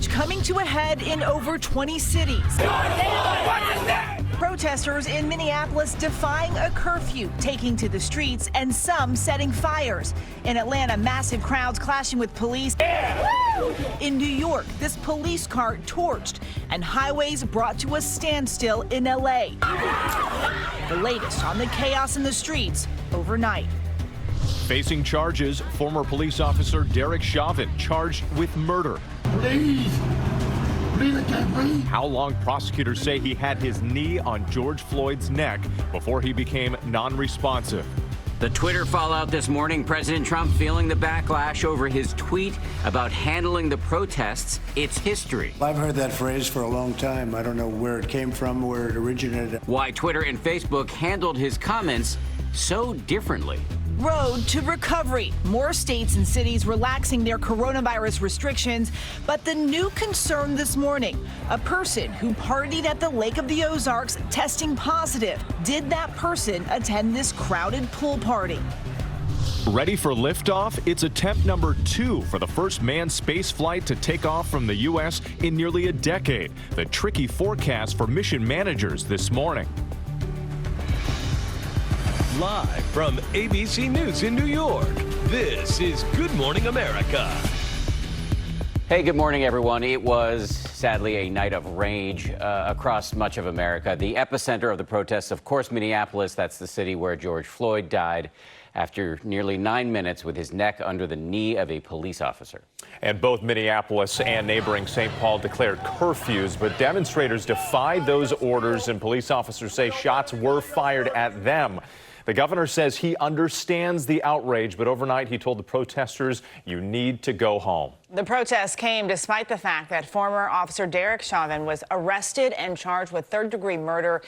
outrage coming to a head in over 20 cities. Protesters in Minneapolis defying a curfew, taking to the streets, and some setting fires. In Atlanta, massive crowds clashing with police. In New York, this police car torched and highways brought to a standstill in LA. The latest on the chaos in the streets overnight. Facing charges, former police officer Derek Chauvin charged with murder. Please, I can't breathe. How long prosecutors say he had his knee on George Floyd's neck before he became non-responsive. The Twitter fallout this morning, President Trump feeling the backlash over his tweet about handling the protests. It's history. I've heard that phrase for a long time. I don't know where it came from, where it originated. Why Twitter and Facebook handled his comments so differently. Road to recovery. More states and cities relaxing their coronavirus restrictions. But the new concern this morning, a person who partied at the Lake of the Ozarks testing positive. Did that person attend this crowded pool party? Ready for liftoff? It's attempt number 2 for the first manned space flight to take off from the U.S. in nearly a decade. The tricky forecast for mission managers this morning. Live from ABC News in New York, this is Good Morning America. Hey, good morning, everyone. It was sadly a night of rage across much of America. The epicenter of the protests, of course, Minneapolis. That's the city where George Floyd died after nearly 9 minutes with his neck under the knee of a police officer. And both Minneapolis and neighboring St. Paul declared curfews, but demonstrators defied those orders, and police officers say shots were fired at them. The governor says he understands the outrage, but overnight he told the protesters, you need to go home. The protest came despite the fact that former officer Derek Chauvin was arrested and charged with third-degree murder.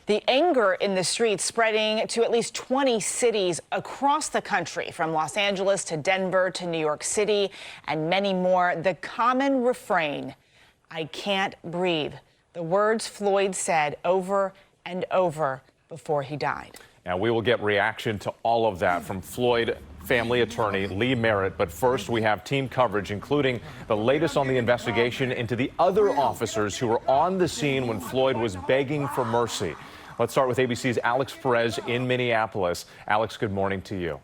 The anger in the streets spreading to at least 20 cities across the country, from Los Angeles to Denver to New York City and many more. The common refrain, I can't breathe. The words Floyd said over and over before he died. Now, we will get reaction to all of that from Floyd family attorney Lee Merritt. But first, we have team coverage, including the latest on the investigation into the other officers who were on the scene when Floyd was begging for mercy. Let's start with ABC's Alex Perez in Minneapolis. Alex, good morning to you.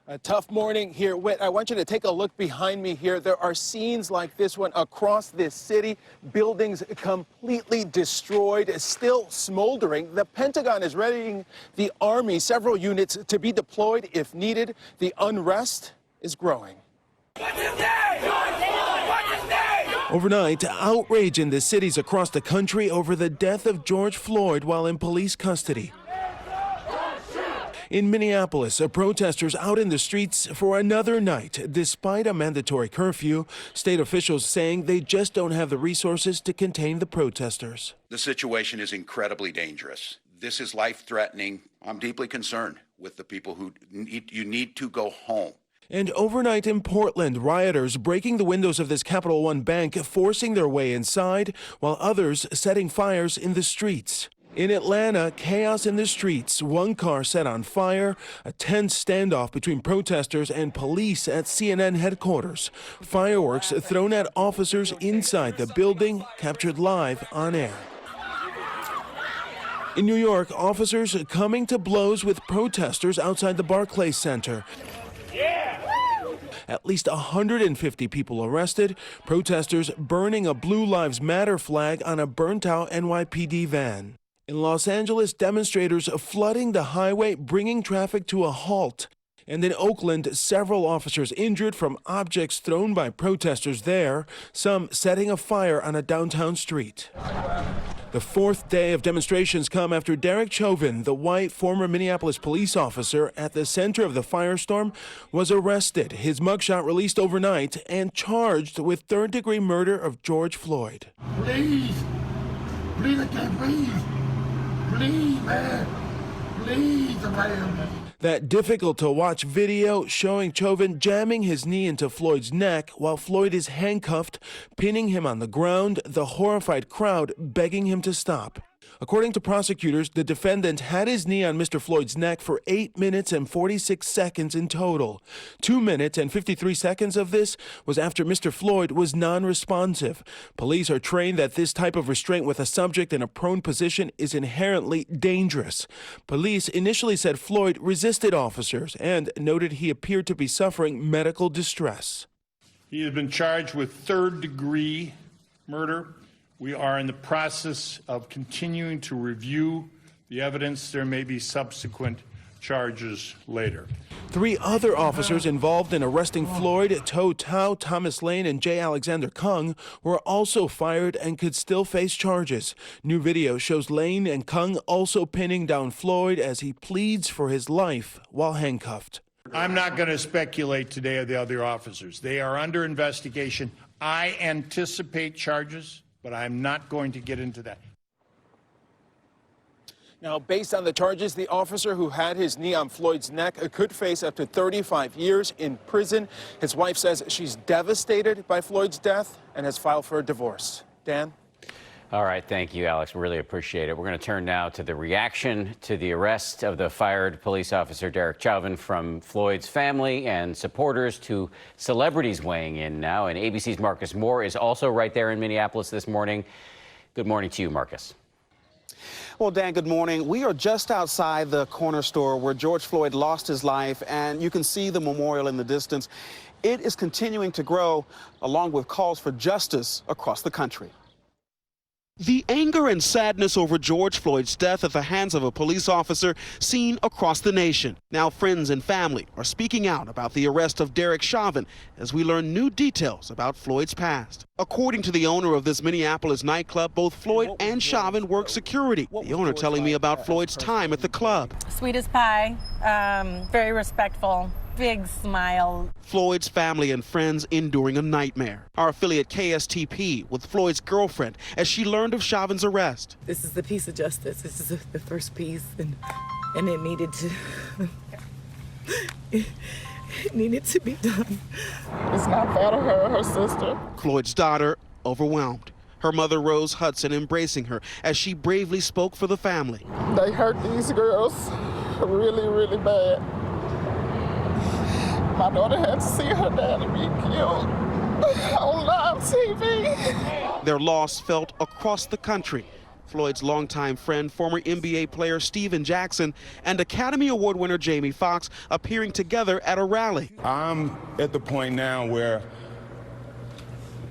A tough morning here, Whit. I want you to take a look behind me here. There are scenes like this one across this city. Buildings completely destroyed, still smoldering. The Pentagon is readying the Army, several units to be deployed if needed. The unrest is growing. Overnight, outrage in the cities across the country over the death of George Floyd while in police custody. In Minneapolis, protesters out in the streets for another night, despite a mandatory curfew. State officials saying they just don't have the resources to contain the protesters. The situation is incredibly dangerous. This is life-threatening. I'm deeply concerned with the people who need to go home. And overnight in Portland, rioters breaking the windows of this Capital One bank, forcing their way inside, while others setting fires in the streets. In Atlanta, chaos in the streets. One car set on fire, a tense standoff between protesters and police at CNN headquarters. Fireworks thrown at officers inside the building, captured live on air. In New York, officers coming to blows with protesters outside the Barclays Center. At least 150 people arrested, protesters burning a Blue Lives Matter flag on a burnt-out NYPD van. In Los Angeles, demonstrators flooding the highway, bringing traffic to a halt. And in Oakland, several officers injured from objects thrown by protesters there, some setting a fire on a downtown street. The fourth day of demonstrations come after Derek Chauvin, the white former Minneapolis police officer at the center of the firestorm, was arrested. His mugshot released overnight and charged with third-degree murder of George Floyd. Please, I can't breathe. Please, man. Please, man. That difficult-to-watch video showing Chauvin jamming his knee into Floyd's neck while Floyd is handcuffed, pinning him on the ground, the horrified crowd begging him to stop. According to prosecutors, the defendant had his knee on Mr. Floyd's neck for 8 minutes and 46 seconds in total. 2 minutes and 53 seconds of this was after Mr. Floyd was non-responsive. Police are trained that this type of restraint with a subject in a prone position is inherently dangerous. Police initially said Floyd resisted officers and noted he appeared to be suffering medical distress. He has been charged with third-degree murder. We are in the process of continuing to review the evidence. There may be subsequent charges later. 3 other officers involved in arresting Floyd, To Tao, Thomas Lane, and J. Alexander Kung, were also fired and could still face charges. New video shows Lane and Kung also pinning down Floyd as he pleads for his life while handcuffed. I'm not going to speculate today of the other officers. They are under investigation. I anticipate charges, but I'm not going to get into that. Now, based on the charges, the officer who had his knee on Floyd's neck could face up to 35 years in prison. His wife says she's devastated by Floyd's death and has filed for a divorce. Dan? All right, thank you, Alex. Really appreciate it. We're going to turn now to the reaction to the arrest of the fired police officer Derek Chauvin from Floyd's family and supporters to celebrities weighing in now. And ABC's Marcus Moore is also right there in Minneapolis this morning. Good morning to you, Marcus. Well, Dan, good morning. We are just outside the corner store where George Floyd lost his life, and you can see the memorial in the distance. It is continuing to grow, along with calls for justice across the country. The anger and sadness over George Floyd's death at the hands of a police officer seen across the nation. Now friends and family are speaking out about the arrest of Derek Chauvin as we learn new details about Floyd's past. According to the owner of this Minneapolis nightclub, both Floyd and Chauvin work security. The owner telling me about Floyd's time at the club. Sweet as pie, very respectful. Big smile. Floyd's family and friends enduring a nightmare. Our affiliate KSTP with Floyd's girlfriend as she learned of Chauvin's arrest. This is the piece of justice. This is the first piece, and it needed to. It needed to be done. It's not fair to her or her sister. Floyd's daughter overwhelmed. Her mother, Rose Hudson, embracing her as she bravely spoke for the family. They hurt these girls really, really bad. My daughter had to see her daddy be killed on live TV. Their loss felt across the country. Floyd's longtime friend, former NBA player Steven Jackson, and Academy Award winner Jamie Foxx appearing together at a rally. I'm at the point now where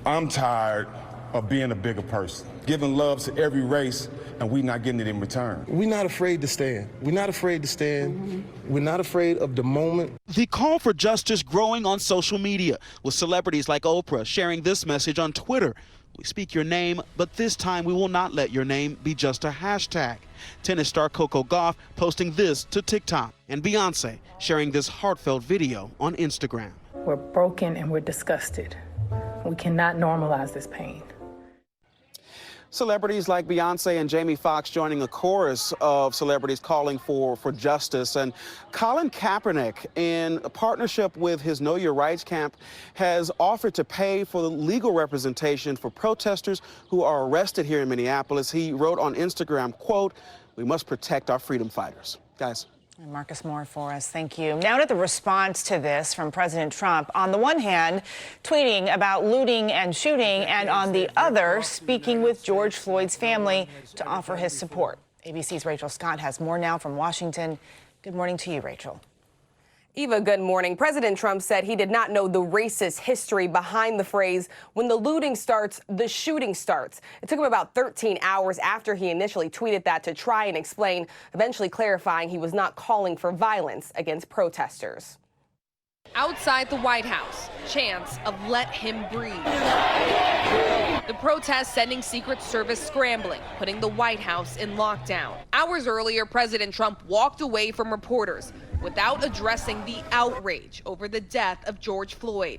I'm tired of being a bigger person, giving love to every race, and we not getting it in return. We're not afraid to stand. We're not afraid to stand. We're not afraid of the moment. The call for justice growing on social media, with celebrities like Oprah sharing this message on Twitter. We speak your name, but this time we will not let your name be just a hashtag. Tennis star Coco Gauff posting this to TikTok, and Beyonce sharing this heartfelt video on Instagram. We're broken and we're disgusted. We cannot normalize this pain. Celebrities like Beyonce and Jamie Foxx joining a chorus of celebrities calling for justice. And Colin Kaepernick, in a partnership with his Know Your Rights camp, has offered to pay for the legal representation for protesters who are arrested here in Minneapolis. He wrote on Instagram, quote, "We must protect our freedom fighters." Guys. And Marcus Moore for us. Thank you. Now to the response to this from President Trump. On the one hand, tweeting about looting and shooting, and on the other, speaking with George Floyd's family to offer his support. ABC's Rachel Scott has more now from Washington. Good morning to you, Rachel. Eva, good morning. President Trump said he did not know the racist history behind the phrase, "When the looting starts, the shooting starts." It took him about 13 hours after he initially tweeted that to try and explain, eventually clarifying he was not calling for violence against protesters. Outside the White House, chants of "Let him breathe." The protests sending Secret Service scrambling, putting the White House in lockdown. Hours earlier, President Trump walked away from reporters without addressing the outrage over the death of George Floyd.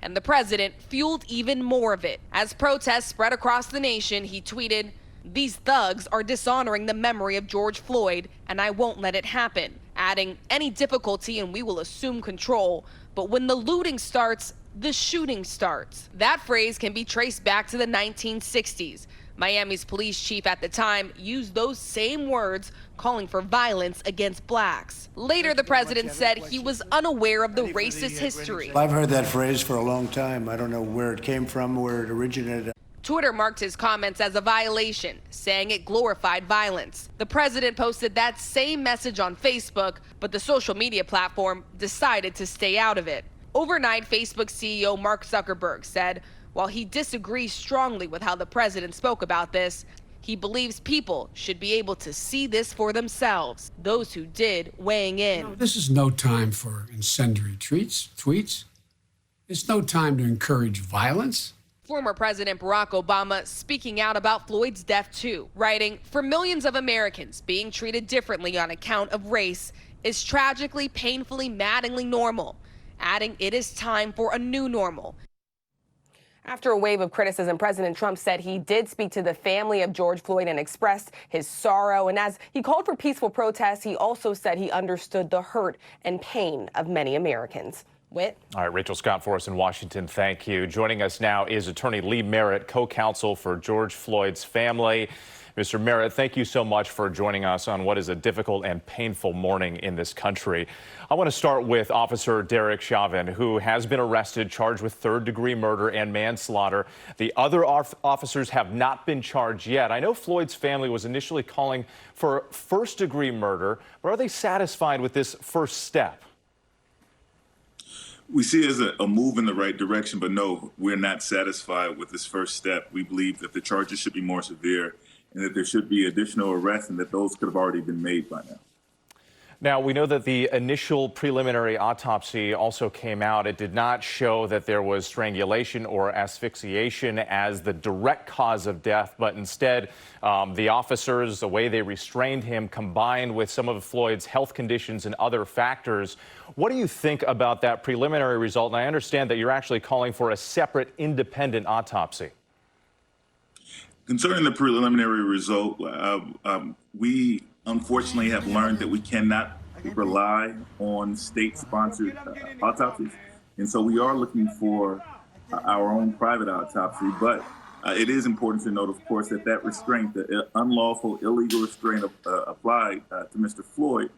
And the president fueled even more of it. As protests spread across the nation, he tweeted, "These thugs are dishonoring the memory of George Floyd, and I won't let it happen," adding, "Any difficulty and we will assume control. But when the looting starts, the shooting starts. That phrase can be traced back to the 1960s. Miami's police chief at the time used those same words, calling for violence against blacks. Later, the president said he was unaware of the racist history. I've heard that phrase for a long time. I don't know where it came from, where it originated. Twitter marked his comments as a violation, saying it glorified violence. The president posted that same message on Facebook, but the social media platform decided to stay out of it. Overnight, Facebook CEO Mark Zuckerberg said, while he disagrees strongly with how the president spoke about this, he believes people should be able to see this for themselves. Those who did weighing in. This is no time for incendiary tweets. It's no time to encourage violence. Former President Barack Obama speaking out about Floyd's death too, writing, "For millions of Americans, being treated differently on account of race is tragically, painfully, maddeningly normal," adding it is time for a new normal. After a wave of criticism, President Trump said he did speak to the family of George Floyd and expressed his sorrow. And as he called for peaceful protests, he also said he understood the hurt and pain of many Americans. Whit? All right, Rachel Scott for us in Washington, thank you. Joining us now is attorney Lee Merritt, co-counsel for George Floyd's family. Mr. Merritt, thank you so much for joining us on what is a difficult and painful morning in this country. I want to start with Officer Derek Chauvin, who has been arrested, charged with third-degree murder and manslaughter. The other officers have not been charged yet. I know Floyd's family was initially calling for first-degree murder, but are they satisfied with this first step? We see it as a move in the right direction, but no, we're not satisfied with this first step. We believe that the charges should be more severe and that there should be additional arrests and that those could have already been made by now. Now, we know that the initial preliminary autopsy also came out. It did not show that there was strangulation or asphyxiation as the direct cause of death, but instead the officers, the way they restrained him, combined with some of Floyd's health conditions and other factors. What do you think about that preliminary result? And I understand that you're actually calling for a separate independent autopsy. Concerning the preliminary result, we unfortunately have learned that we cannot rely on state-sponsored autopsies. And so we are looking for our own private autopsy. But it is important to note, of course, that restraint, the unlawful, illegal restraint applied to Mr. Floyd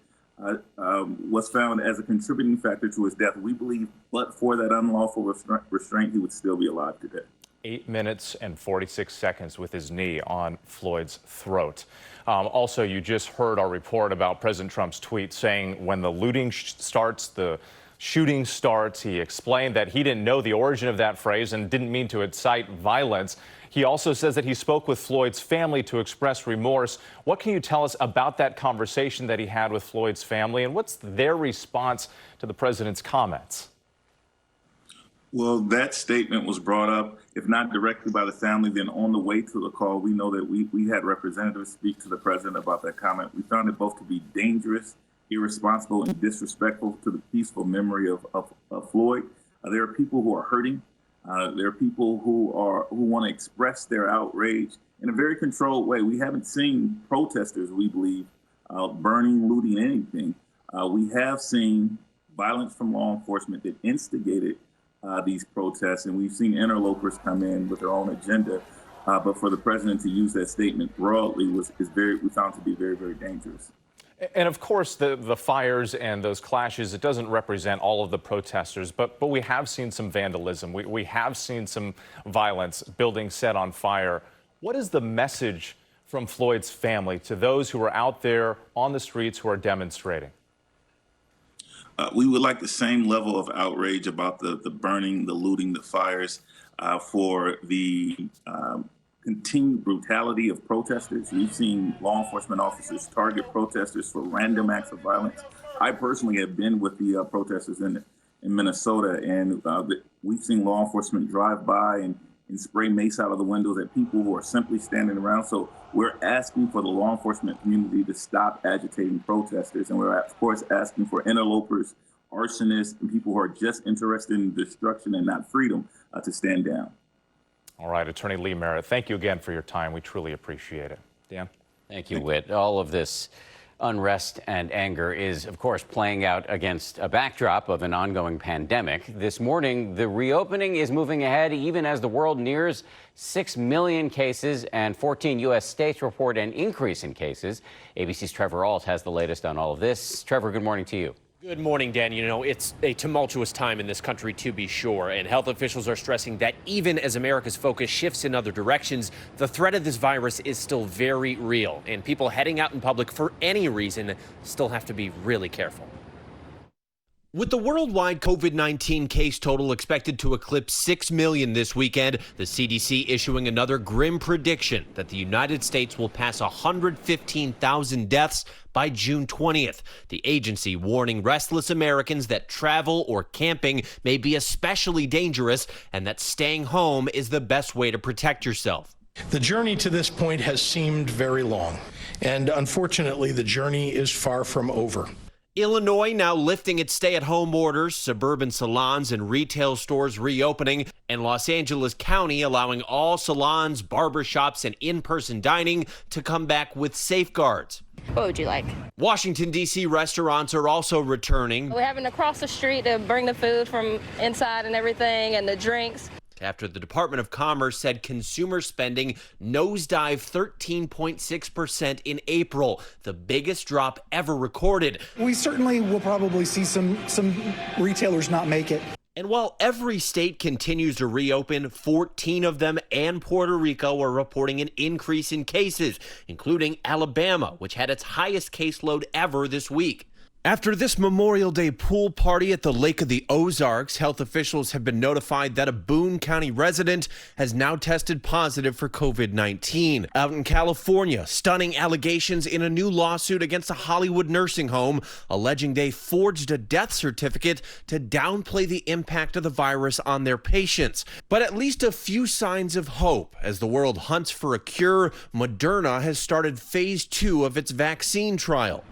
was found as a contributing factor to his death. We believe, but for that unlawful restraint, he would still be alive today. 8 minutes and 46 seconds with his knee on Floyd's throat. Also, you just heard our report about President Trump's tweet saying when the looting starts, the shooting starts. He explained that he didn't know the origin of that phrase and didn't mean to incite violence. He also says that he spoke with Floyd's family to express remorse. What can you tell us about that conversation that he had with Floyd's family, and what's their response to the president's comments? Well, that statement was brought up, if not directly by the family, then on the way to the call. We know that we had representatives speak to the president about that comment. We found it both to be dangerous, irresponsible, and disrespectful to the peaceful memory of Floyd. There are people who are hurting. There are people who want to express their outrage in a very controlled way. We haven't seen protesters, we believe, burning, looting, anything. We have seen violence from law enforcement that instigated these protests, and we've seen interlopers come in with their own agenda. But for the president to use that statement broadly we found to be very, very dangerous. And of course, the fires and those clashes, it doesn't represent all of the protesters, but we have seen some vandalism. We have seen some violence, buildings set on fire. What is the message from Floyd's family to those who are out there on the streets who are demonstrating? We would like the same level of outrage about the burning, the looting, the fires, for the continued brutality of protesters. We've seen law enforcement officers target protesters for random acts of violence. I personally have been with the protesters in Minnesota, and we've seen law enforcement drive by and spray mace out of the windows at people who are simply standing around. So we're asking for the law enforcement community to stop agitating protesters. And we're, of course, asking for interlopers, arsonists, and people who are just interested in destruction and not freedom to stand down. All right, Attorney Lee Merritt, thank you again for your time. We truly appreciate it. Dan? Thank you, Whit. All of this Unrest and anger is, of course, playing out against a backdrop of an ongoing pandemic. This morning, the reopening is moving ahead even as the world nears 6 million cases and 14 U.S. states report an increase in cases. ABC's Trevor Ault has the latest on all of this. Trevor, good morning to you. Good morning, Dan. You know, it's a tumultuous time in this country, to be sure, and health officials are stressing that even as America's focus shifts in other directions, the threat of this virus is still very real, and people heading out in public for any reason still have to be really careful. With the worldwide COVID-19 case total expected to eclipse 6 million this weekend, the CDC issuing another grim prediction that the United States will pass 115,000 deaths by June 20th. The agency warning restless Americans that travel or camping may be especially dangerous and that staying home is the best way to protect yourself. The journey to this point has seemed very long, and unfortunately, the journey is far from over. Illinois now lifting its stay-at-home orders, suburban salons and retail stores reopening, and Los Angeles County allowing all salons, barbershops, and in-person dining to come back with safeguards. What would you like? Washington, D.C. restaurants are also returning. We're having to cross the street to bring the food from inside and everything, and the drinks. After the Department of Commerce said consumer spending nosedived 13.6% in April, the biggest drop ever recorded. We certainly will probably see some retailers not make it. And while every state continues to reopen, 14 of them and Puerto Rico are reporting an increase in cases, including Alabama, which had its highest caseload ever this week. After this Memorial Day pool party at the Lake of the Ozarks, health officials have been notified that a Boone County resident has now tested positive for COVID-19. Out in California, stunning allegations in a new lawsuit against a Hollywood nursing home, alleging they forged a death certificate to downplay the impact of the virus on their patients. But at least a few signs of hope. As the world hunts for a cure, Moderna has started phase 2 of its vaccine trial.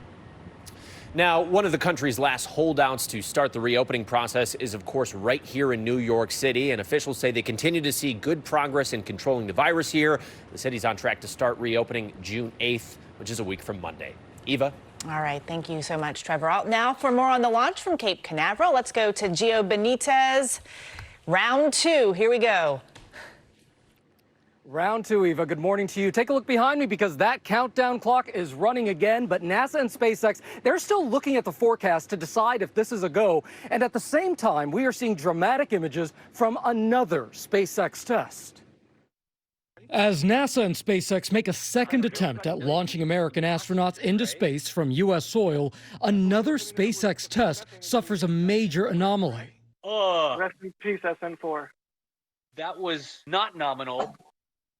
Now, one of the country's last holdouts to start the reopening process is, of course, right here in New York City. And officials say they continue to see good progress in controlling the virus here. The city's on track to start reopening June 8th, which is a week from Monday. Eva? All right. Thank you so much, Trevor. Now, for more on the launch from Cape Canaveral, let's go to Gio Benitez. Round 2. Here we go. Round 2, Eva. Good morning to you. Take a look behind me because that countdown clock is running again. But NASA and SpaceX, they're still looking at the forecast to decide if this is a go. And at the same time, we are seeing dramatic images from another SpaceX test. As NASA and SpaceX make a second attempt at launching American astronauts into space from U.S. soil, another SpaceX test suffers a major anomaly. Rest in peace, SN4. That was not nominal.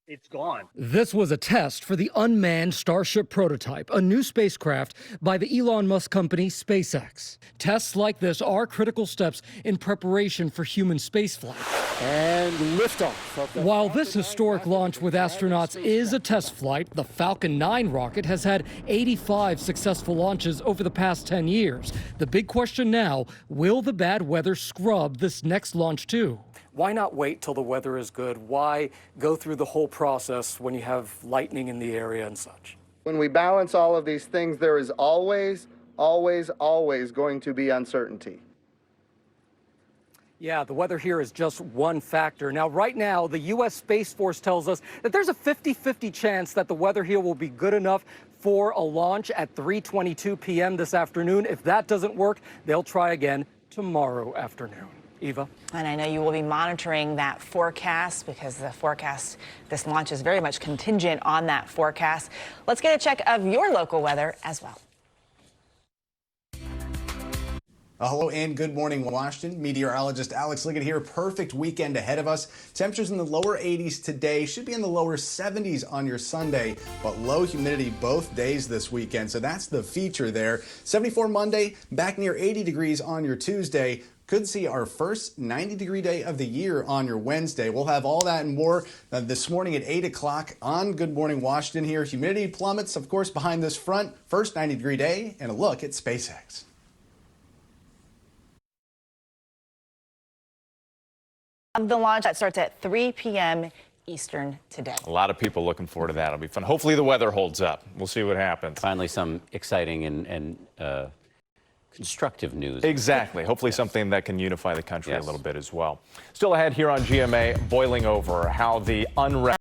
It's gone. This was a test for the unmanned Starship prototype, a new spacecraft by the Elon Musk company SpaceX. Tests like this are critical steps in preparation for human spaceflight. And liftoff. While this historic launch with astronauts is a test flight, the Falcon 9 rocket has had 85 successful launches over the past 10 years. The big question now, will the bad weather scrub this next launch too? Why not wait till the weather is good? Why go through the whole process when you have lightning in the area and such? When we balance all of these things, there is always going to be uncertainty. Yeah, the weather here is just one factor. Now, right now, the U.S. Space Force tells us that there's a 50-50 chance that the weather here will be good enough for a launch at 3:22 p.m. this afternoon. If that doesn't work, they'll try again tomorrow afternoon. Eva? And I know you will be monitoring that forecast because this launch is very much contingent on that forecast. Let's get a check of your local weather as well. Hello and good morning, Washington. Meteorologist Alex Liggett here. Perfect weekend ahead of us. Temperatures in the lower 80s today, should be in the lower 70s on your Sunday, but low humidity both days this weekend. So that's the feature there. 74 Monday, back near 80 degrees on your Tuesday. Could see our first 90-degree day of the year on your Wednesday. We'll have all that and more this morning at 8 o'clock on Good Morning Washington here. Humidity plummets, of course, behind this front. First 90-degree day and a look at SpaceX. The launch that starts at 3 p.m. Eastern today. A lot of people looking forward to that. It'll be fun. Hopefully the weather holds up. We'll see what happens. Finally, some exciting and constructive news. Exactly. Hopefully something that can unify the country Yes. a little bit as well. Still ahead here on GMA, boiling over how the unrest